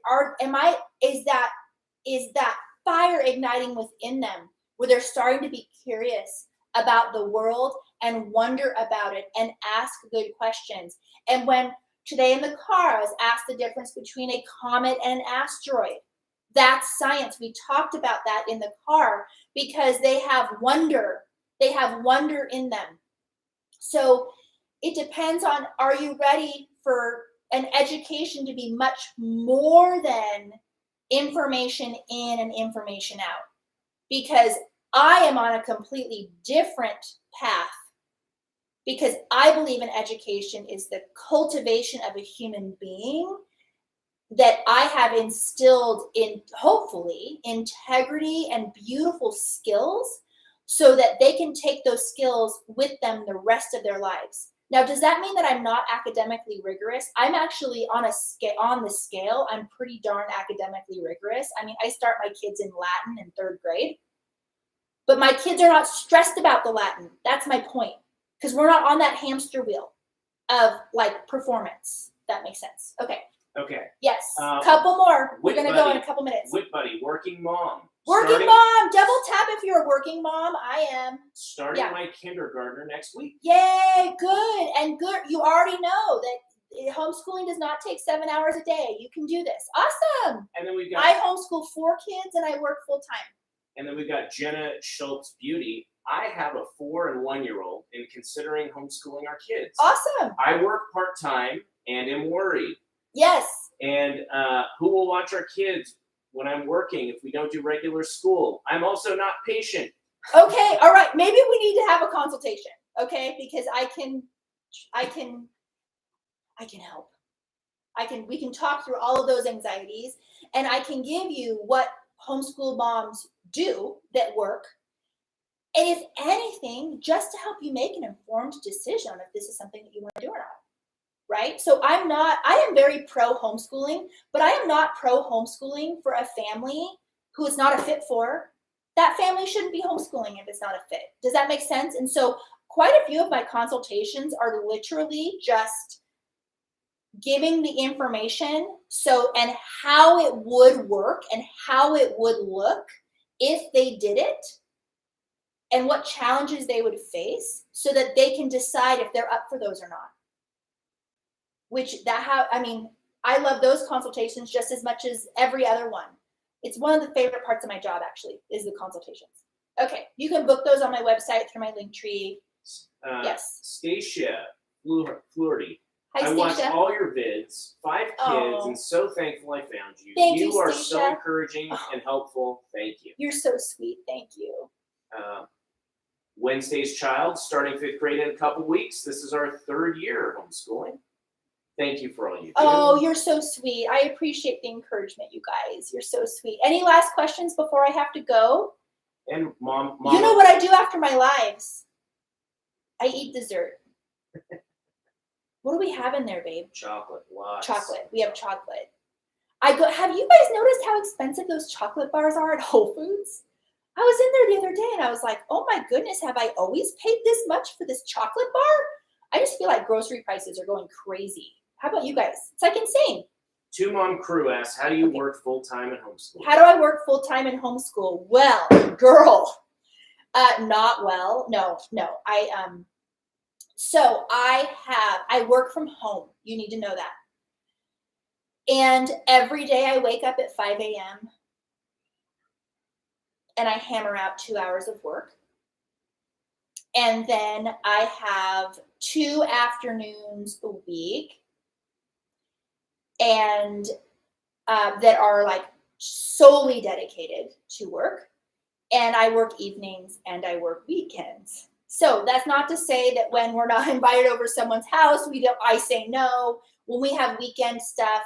is that fire igniting within them where they're starting to be curious about the world and wonder about it and ask good questions. And when today in the car I was asked the difference between a comet and an asteroid. That's science. We talked about that in the car because they have wonder. They have wonder in them. So it depends on, are you ready for an education to be much more than information in and information out? Because I am on a completely different path because I believe in education is the cultivation of a human being that I have instilled in, hopefully, integrity and beautiful skills so that they can take those skills with them the rest of their lives. Now, does that mean that I'm not academically rigorous? I'm actually on the scale, I'm pretty darn academically rigorous. I mean, I start my kids in Latin in 3rd grade, but my kids are not stressed about the Latin. That's my point, because we're not on that hamster wheel of like performance. That makes sense. Okay. Okay. Yes. Couple more. We're going to go in a couple minutes. Wit Buddy, working mom. Working mom. Double tap if you're a working mom. I am. Starting my kindergartner next week. Yay. Good. And good. You already know that homeschooling does not take 7 hours a day. You can do this. Awesome. And then we've got. I homeschool 4 kids and I work full time. And then we've got Jenna Schultz Beauty. I have a 4 and 1-year-old and considering homeschooling our kids. Awesome. I work part-time and am worried. Yes. And who will watch our kids when I'm working if we don't do regular school? I'm also not patient. Okay. All right. Maybe we need to have a consultation. Okay. Because I can help. We can talk through all of those anxieties and I can give you what homeschool moms do that work. And if anything, just to help you make an informed decision on if this is something that you want to do or not. Right? So I am very pro homeschooling, but I am not pro homeschooling for a family who it's not a fit for. That family shouldn't be homeschooling if it's not a fit. Does that make sense? And so quite a few of my consultations are literally just giving the information and how it would work and how it would look if they did it and what challenges they would face so that they can decide if they're up for those or not. I love those consultations just as much as every other one. It's one of the favorite parts of my job, actually, is the consultations. Okay, you can book those on my website through my link tree. Yes. Stacia Fluharty. Hi, I watched Stacia. all your vids, 5 kids, Oh. and so thankful I found you. Thank you, You are Stacia. so encouraging and helpful. Thank you. You're so sweet. Thank you. Wednesday's child, starting 5th grade in a couple weeks. This is our 3rd year of homeschooling. Thank you for all you do. Oh, you're so sweet. I appreciate the encouragement, you guys. You're so sweet. Any last questions before I have to go? And mom. You know what I do after my lives? I eat dessert. What do we have in there, babe? Chocolate. Lots. Chocolate. We have chocolate. Have you guys noticed how expensive those chocolate bars are at Whole Foods? I was in there the other day and I was like, oh my goodness, have I always paid this much for this chocolate bar? I just feel like grocery prices are going crazy. How about you guys? It's like insane. 2 Mom Crew asks, how do you work full-time in homeschool? How do I work full-time in homeschool? Well, girl, not well. No. So I work from home. You need to know that. And every day I wake up at 5 a.m. and I hammer out 2 hours of work. And then I have 2 afternoons a week and that are like solely dedicated to work. And I work evenings and I work weekends. So that's not to say that when we're not invited over someone's house, I say no. When we have weekend stuff,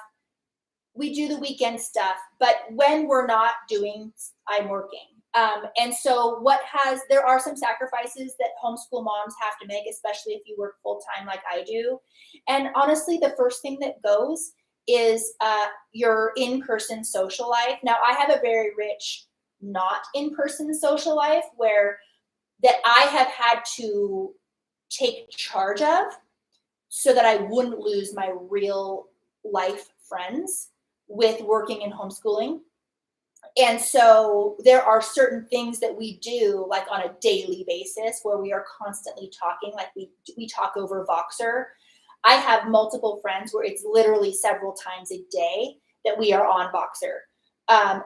we do the weekend stuff. But when we're not doing, I'm working. And so there are some sacrifices that homeschool moms have to make, especially if you work full time like I do. And honestly, the first thing that goes is your in-person social life. Now, I have a very rich, not in-person social life that I have had to take charge of so that I wouldn't lose my real life friends with working in homeschooling. And so there are certain things that we do like on a daily basis where we are constantly talking, like we talk over Voxer. I have multiple friends where it's literally several times a day that we are on Voxer.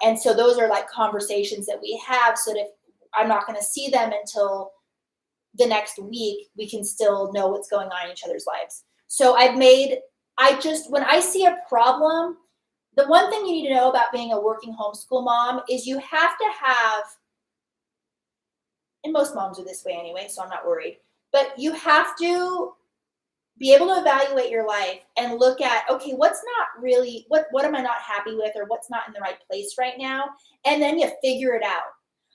And so those are like conversations that we have so that if I'm not going to see them until the next week, we can still know what's going on in each other's lives. So when I see a problem, the one thing you need to know about being a working homeschool mom is you have to have and most moms are this way anyway, so I'm not worried. But you have to be able to evaluate your life and look at, okay, what's not really, what am I not happy with, or what's not in the right place right now? And then you figure it out.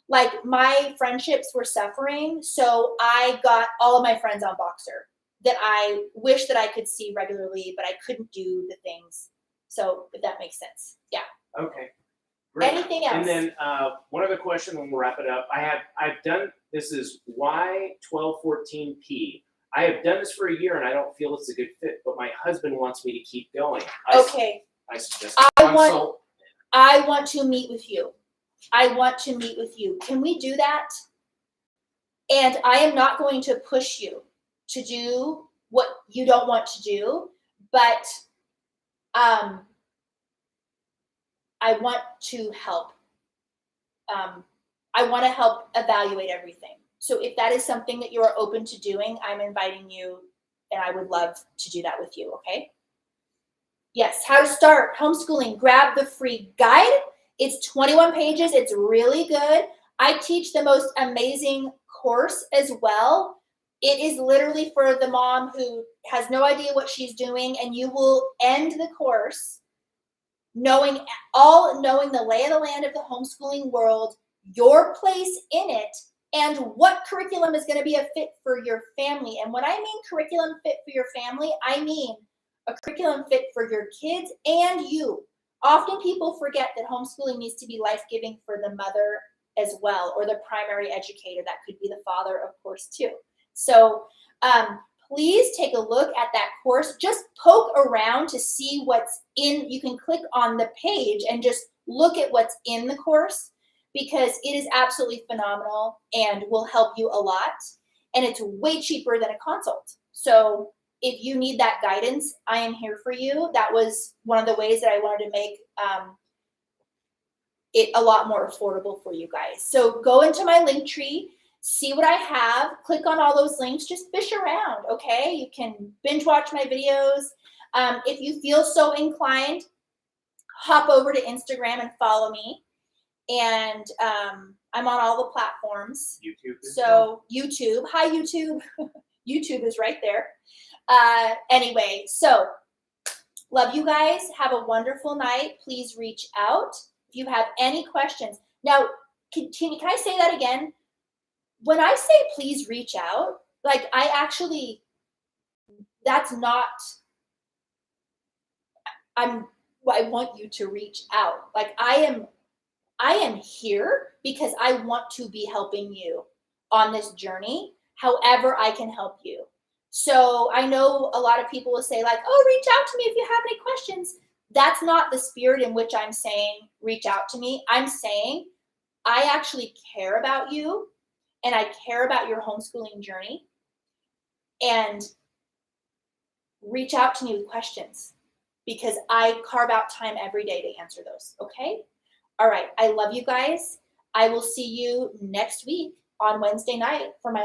Like, my friendships were suffering, so I got all of my friends on Boxer that I wish that I could see regularly, but I couldn't do the things. So if that makes sense. Yeah. Okay. Great. Anything else? And then one other question, and we'll wrap it up. I've done, this is Y1214P. I have done this for a year and I don't feel it's a good fit, but my husband wants me to keep going. Okay. I suggest I want to meet with you. I want to meet with you. Can we do that? And I am not going to push you to do what you don't want to do, but I want to help. I want to help evaluate everything. So if that is something that you are open to doing, I'm inviting you, and I would love to do that with you, okay? Yes, how to start homeschooling. Grab the free guide. It's 21 pages. It's really good. I teach the most amazing course as well. It is literally for the mom who has no idea what she's doing, and you will end the course knowing the lay of the land of the homeschooling world, your place in it, and what curriculum is going to be a fit for your family. And when I mean curriculum fit for your family, I mean a curriculum fit for your kids and you. Often people forget that homeschooling needs to be life-giving for the mother as well, or the primary educator. That could be the father, of course, too. So please take a look at that course. Just poke around to see what's in. You can click on the page and just look at what's in the course, because it is absolutely phenomenal and will help you a lot. And it's way cheaper than a consult. So if you need that guidance, I am here for you. That was one of the ways that I wanted to make it a lot more affordable for you guys. So go into my link tree, see what I have, click on all those links, just fish around, okay? You can binge watch my videos. If you feel so inclined, hop over to Instagram and follow me. And I'm on all the platforms. YouTube. So YouTube, hi YouTube. YouTube is right there. Anyway, so love you guys. Have a wonderful night. Please reach out if you have any questions. Now, can I say that again? When I say please reach out, like that's not, I want you to reach out. Like I am here because I want to be helping you on this journey, however I can help you. So I know a lot of people will say like, oh, reach out to me if you have any questions. That's not the spirit in which I'm saying reach out to me. I'm saying I actually care about you and I care about your homeschooling journey, and reach out to me with questions because I carve out time every day to answer those, okay? All right, I love you guys. I will see you next week on Wednesday night for my live.